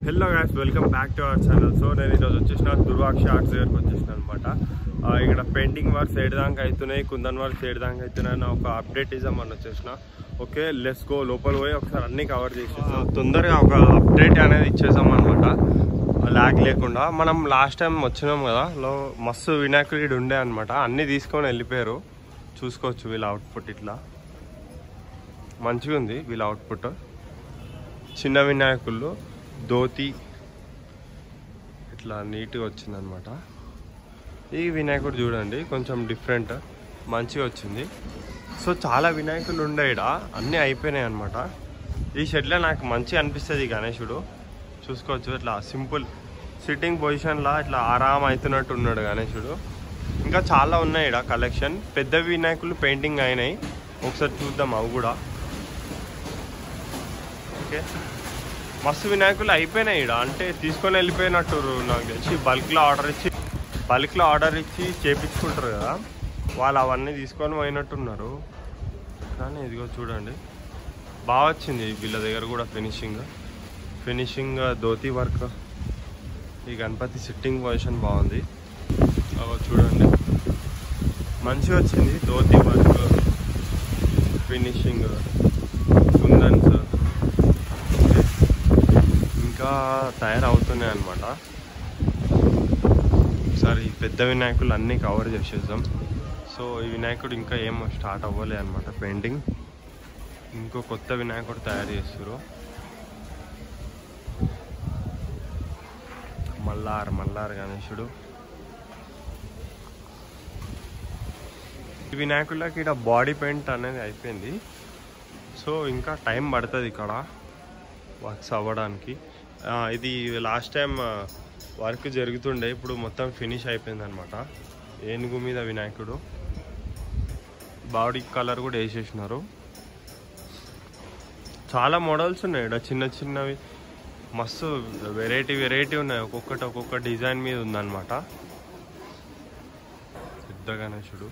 Hello guys, welcome back to our channel. So నేను ఈరోజు వచ్చేసిన దుర్వాక్ష ఆర్ట్స్ దగ్గరకు వచ్చేసిన అనమాట. ఇక్కడ పెయింటింగ్ వర్క్స్ ఏడుదాకా అవుతున్నాయి, కుందన్ వర్క్స్ ఏడుదాకా అవుతున్నాయి. ఒక అప్డేట్ ఇద్దామని వచ్చేసిన. Okay, let's go. లోపల పోయి ఒకసారి అన్నీ కవర్ చేసేసాం. తొందరగా ఒక అప్డేట్ అనేది ఇచ్చేసాం అనమాట, ల్యాగ్ లేకుండా. మనం లాస్ట్ టైం వచ్చినాం కదా, మస్తు వినాయకుడు ఉండే అనమాట. అన్నీ తీసుకొని వెళ్ళిపోయారు. చూసుకోవచ్చు వీళ్ళ అవుట్పుట్. ఇట్లా మంచిగా ఉంది వీళ్ళ అవుట్పుట్. చిన్న వినాయకుళ్ళు ధోతి ఇట్లా నీట్గా వచ్చిందనమాట. ఈ వినాయకుడు చూడండి, కొంచెం డిఫరెంట్, మంచిగా వచ్చింది. సో చాలా వినాయకులు ఉండే ఇక్కడ, అన్నీ అయిపోయినాయి అనమాట. ఈ షెడ్లో నాకు మంచిగా అనిపిస్తుంది గణేశుడు. చూసుకోవచ్చు ఇట్లా సింపుల్ సిట్టింగ్ పొజిషన్లా ఇట్లా ఆరాం అవుతున్నట్టు ఉన్నాడు గణేశుడు. ఇంకా చాలా ఉన్నాయి ఇక్కడ కలెక్షన్. పెద్ద వినాయకులు పెయింటింగ్ అయినాయి, ఒకసారి చూద్దాం అవి కూడా. ఓకే, మస్తు వినాయకులు అయిపోయినాయి ఇక్కడ, అంటే తీసుకొని వెళ్ళిపోయినట్టు నాకు తెలిసి. బల్క్లో ఆర్డర్ ఇచ్చి చేపించుకుంటారు కదా వాళ్ళు, అవన్నీ తీసుకొని పోయినట్టున్నారు. కానీ ఇదిగో చూడండి, బాగా వచ్చింది వీళ్ళ దగ్గర కూడా ఫినిషింగ్ ధోతి వర్క్. ఈ గణపతి సిట్టింగ్ పొజిషన్ బాగుంది. చూడండి, మంచిగా వచ్చింది ధోతి వర్క్, ఫినిషింగ్, కుందన్స్ ఇంకా తయారవుతున్నాయి అన్నమాట. ఒకసారి పెద్ద వినాయకులు అన్నీ కవర్ చేసేద్దాం. సో ఈ వినాయకుడు ఇంకా ఏం స్టార్ట్ అవ్వలే అనమాట పెయింటింగ్. ఇంకో కొత్త వినాయకుడు తయారు చేస్తారు. మల్లార్ గణేశుడు. ఈ వినాయకులకి ఇక్కడ బాడీ పెయింట్ అనేది అయిపోయింది. సో ఇంకా టైం పడుతుంది ఇక్కడ వర్క్స్ అవ్వడానికి. ఇది లాస్ట్ టైం వర్క్ జరుగుతుండే, ఇప్పుడు మొత్తం ఫినిష్ అయిపోయింది అనమాట. ఏనుగు మీద వినాయకుడు, బాడీ కలర్ కూడా వేసేసినారు. చాలా మోడల్స్ ఉన్నాయి ఇక్కడ, చిన్నవి మస్తు వెరైటీ ఉన్నాయి. ఒక్కొక్క డిజైన్ మీద ఉందన్నమాట. పెద్ద గణేశుడు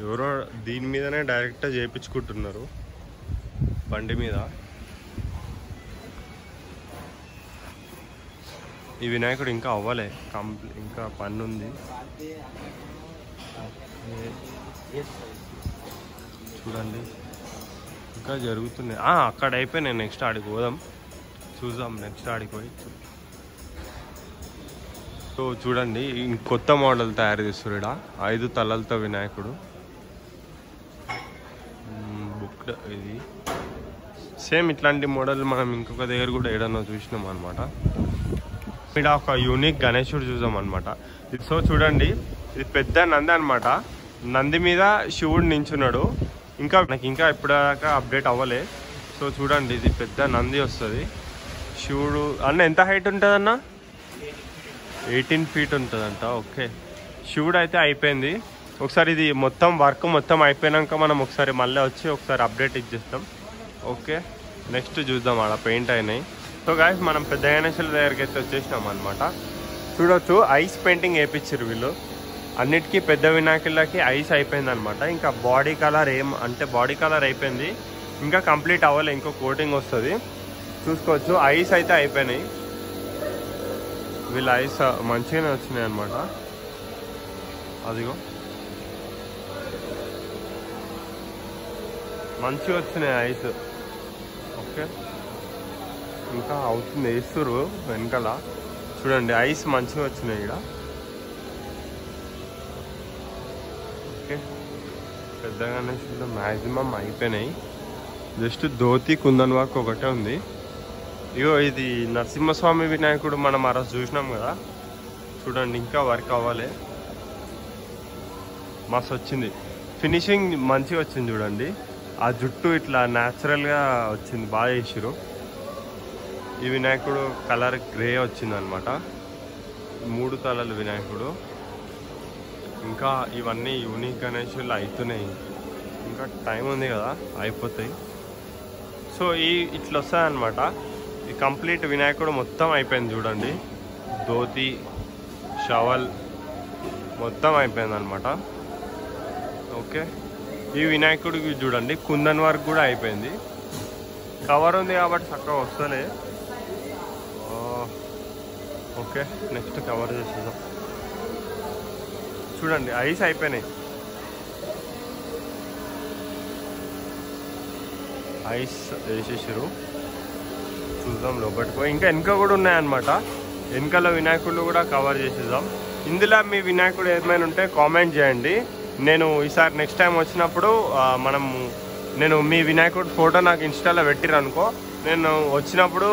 ఎవరో దీని మీదనే డైరెక్ట్గా చేయించుకుంటున్నారు బండి మీద. ఈ వినాయకుడు ఇంకా అవ్వలే, ఇంకా పని ఉంది. చూడండి ఇంకా జరుగుతున్నాయి. అక్కడ అయిపోయినాయి, నెక్స్ట్ ఆడికి పోదాం, చూద్దాం నెక్స్ట్ ఆడికి పోయి. సో చూడండి, కొత్త మోడల్ తయారు చేస్తారు ఇక్కడ. 5 తలలతో వినాయకుడు. బుక్డ్ ఇది సేమ్ ఇట్లాంటి మోడల్ మనం ఇంకొక దగ్గర కూడా ఏడన్నా చూసినాం అనమాట. ఇక్కడ ఒక యూనిక్ గణేశుడు చూసాం అనమాట. సో చూడండి, ఇది పెద్ద నంది అనమాట. నంది మీద శివుడు నించున్నాడు. నాకు ఇంకా ఇప్పటిదాకా అప్డేట్ అవ్వలే. సో చూడండి, ఇది పెద్ద నంది వస్తుంది. శివుడు అన్న ఎంత హైట్ ఉంటుంది అన్న? 18 feet ఉంటుందంట. ఓకే, శివుడు అయితే అయిపోయింది. ఒకసారి ఇది వర్క్ మొత్తం అయిపోయినాక మనం ఒకసారి మళ్ళీ వచ్చి ఒకసారి అప్డేట్ ఇచ్చేస్తాం. ఓకే, నెక్స్ట్ చూద్దాం ఆడ పెయింట్ అయినాయి. సో గాయస్, మనం పెద్ద గణేశుల దగ్గరికి అయితే వచ్చేసినాం అనమాట. చూడొచ్చు, ఐస్ పెయింటింగ్ వేయించారు వీళ్ళు. అన్నిటికీ పెద్ద వినాయకులకి ఐస్ అయిపోయింది అనమాట. ఇంకా బాడీ కలర్ అయిపోయింది, ఇంకా కంప్లీట్ అవ్వలే, ఇంకో కోటింగ్ వస్తుంది. చూసుకోవచ్చు, ఐస్ అయితే అయిపోయినాయి. వీళ్ళ ఐస్ మంచిగానే వచ్చినాయి అనమాట. అదిగో మంచిగా వచ్చినాయి ఐస్. ఓకే, ఇంకా అవుతుంది, వేస్తురు వెనకాల. చూడండి, ఐస్ మంచిగా వచ్చినాయి ఇక్కడ. ఓకే, పెద్దగానే మ్యాక్సిమం అయిపోయినాయి. జస్ట్ ధోతి కుందన్ వర్క్ ఒకటే ఉంది. ఇగో ఇది నరసింహస్వామి వినాయకుడు మనం ఆ రోజు చూసినాం కదా. చూడండి, ఇంకా వర్క్ అవ్వాలి, మస్తు వచ్చింది. ఫినిషింగ్ మంచిగా వచ్చింది. చూడండి, ఆ జుట్టు ఇట్లా న్యాచురల్గా వచ్చింది, బాగా చేసిరు. ఈ వినాయకుడు కలర్ గ్రే వచ్చింది అనమాట. 3 తలల వినాయకుడు. ఇంకా ఇవన్నీ యూనిక్ గణేశులు అవుతున్నాయి, ఇంకా టైం ఉంది కదా, అయిపోతాయి. సో ఇట్లా వస్తాయి అనమాట. ఈ కంప్లీట్ వినాయకుడు మొత్తం అయిపోయింది. చూడండి, ధోతి, షవల్ మొత్తం అయిపోయింది అనమాట. ఓకే, ఈ వినాయకుడికి చూడండి కుందన్ వర్క్ కూడా అయిపోయింది. కవర్ ఉంది కాబట్టి చక్కగా వస్తలే. ఓకే, నెక్స్ట్ కవర్ చేసేద్దాం. చూడండి ఐస్ అయిపోయినాయి, ఐస్ వేసేసారు. చూద్దాం లోపలికి పోయి. ఇంకా వెనక కూడా ఉన్నాయన్నమాట, వెనకాల వినాయకుడు కూడా కవర్ చేసేద్దాం. ఇందులో మీ వినాయకుడు ఏమైనా ఉంటే కామెంట్ చేయండి. నేను ఈసారి నెక్స్ట్ టైం వచ్చినప్పుడు నేను మీ వినాయకుడు ఫోటో నాకు ఇన్స్టాలో పెట్టిరనుకో, నేను వచ్చినప్పుడు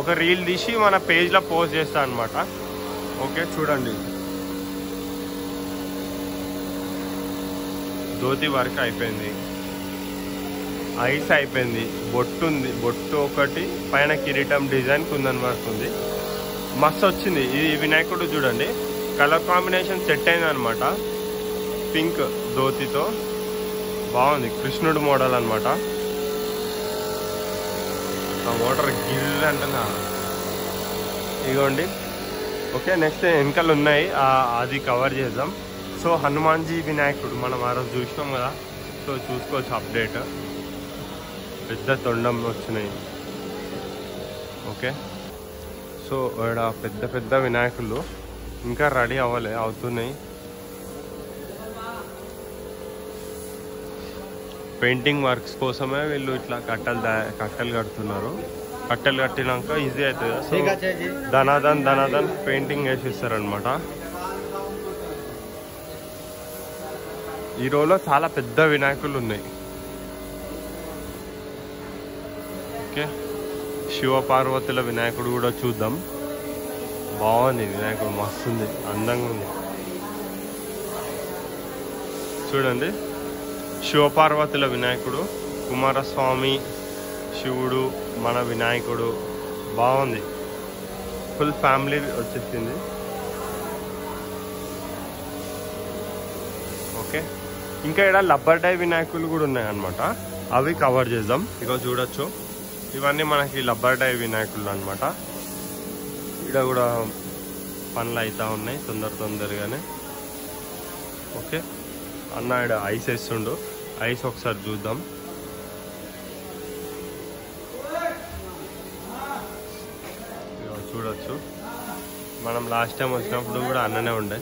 ఒక రీల్ తీసి మన పేజ్లో పోస్ట్ చేస్తాను అనమాట. ఓకే చూడండి, ధోతి వర్క్ అయిపోయింది, ఐస్ అయిపోయింది, బొట్టు ఉంది, బొట్టు ఒకటి, పైన కిరీటం డిజైన్ కుందన్ వర్క్ ఉంది. మస్తు వచ్చింది ఈ వినాయకుడు. చూడండి కలర్ కాంబినేషన్ సెట్ అయింది అనమాట, పింక్ ధోతితో బాగుంది. కృష్ణుడు మోడల్ అనమాట. ఆ వాటర్ గిల్ అంటున్నా ఇగోండి. ఓకే నెక్స్ట్ వెనకాల ఉన్నాయి, అది కవర్ చేద్దాం. సో హనుమాన్జీ వినాయకుడు మనం ఆ రోజు చూసినాం కదా, సో చూసుకోవచ్చు అప్డేట్. పెద్ద తొండం వచ్చినాయి. ఓకే సో ఇక్కడ పెద్ద పెద్ద వినాయకులు ఇంకా రెడీ అవుతున్నాయి. పెయింటింగ్ వర్క్స్ కోసమే వీళ్ళు ఇట్లా కట్టలు కడుతున్నారు. కట్టెలు కట్టినాక ఈజీ అవుతుంది. సో ధనాదన్ పెయింటింగ్ వేసిస్తారు అనమాట. ఈ రోజులో చాలా పెద్ద వినాయకులు ఉన్నాయి. ఓకే శివపార్వతుల వినాయకుడు కూడా చూద్దాం. బాగుంది వినాయకుడు, మస్తుంది, అందంగా ఉంది. చూడండి శివపార్వతుల వినాయకుడు, కుమారస్వామి, శివుడు, మన వినాయకుడు బాగుంది. ఫుల్ ఫ్యామిలీ వచ్చేసింది. ఓకే ఇంకా ఇక్కడ లబ్బర్ డై వినాయకులు కూడా ఉన్నాయి అన్నమాట, అవి కవర్ చేద్దాం. ఇక చూడొచ్చు ఇవన్నీ మనకి లబ్బర్ డై వినాయకులు అనమాట. ఇక్కడ కూడా పనులు అవుతా ఉన్నాయి తొందరగానే. ఓకే అన్న ఇక్కడ ఐస్ వేస్తుండు, ఐస్ ఒకసారి చూద్దాం. చూడొచ్చు మనం లాస్ట్ టైం వచ్చినప్పుడు కూడా అన్ననే ఉండే.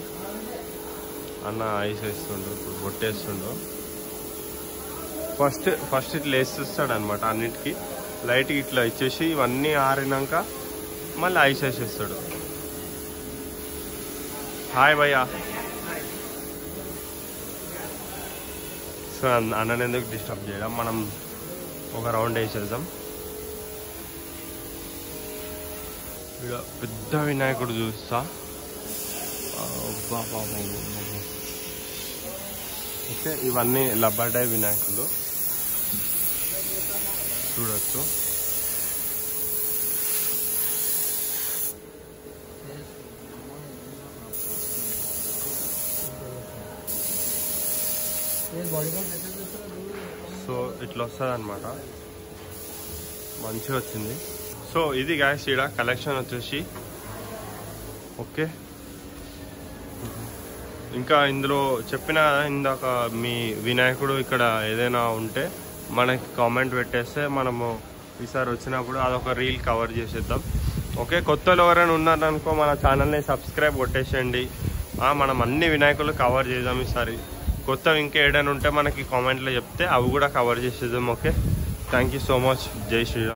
అన్న ఐస్ వేస్తుండు, ఇప్పుడు బొట్టేస్తుండు. ఫస్ట్ ఇట్లా వేసేస్తాడు అనమాట అన్నిటికీ. లైట్కి ఇట్లా ఇచ్చేసి ఇవన్నీ ఆరినాక మళ్ళీ ఐస్ వేసేస్తాడు. హాయ్ భయ్యా. సో అన్నని ఎందుకు డిస్టర్బ్ చేయడం, మనం ఒక రౌండ్ వేసేద్దాం. ఇక పెద్ద వినాయకుడు చూస్తా. ఓకే ఇవన్నీ లబ్బర్ డై వినాయకులు చూడొచ్చు. సో ఇట్లా వస్తుంది అనమాట, మంచిగా వచ్చింది. సో ఇది గాయస్ ఈడ కలెక్షన్ వచ్చేసి. ఓకే ఇంకా ఇందులో చెప్పిన ఇందాక మీ వినాయకుడు ఇక్కడ ఏదైనా ఉంటే మనకి కామెంట్ పెట్టేస్తే మనము ఈసారి వచ్చినప్పుడు అదొక రీల్ కవర్ చేసేద్దాం. ఓకే కొత్తలో ఎవరైనా ఉన్నారనుకో మన ఛానల్ని సబ్స్క్రైబ్ కొట్టేసేయండి. మనం అన్ని వినాయకులు కవర్ చేద్దాం ఈసారి. కొత్తవి ఇంకా ఏదైనా ఉంటే మనకి కామెంట్లో చెప్తే అవి కూడా కవర్ చేసేద్దాం. Okay thank you so much. జై శ్రీరామ్.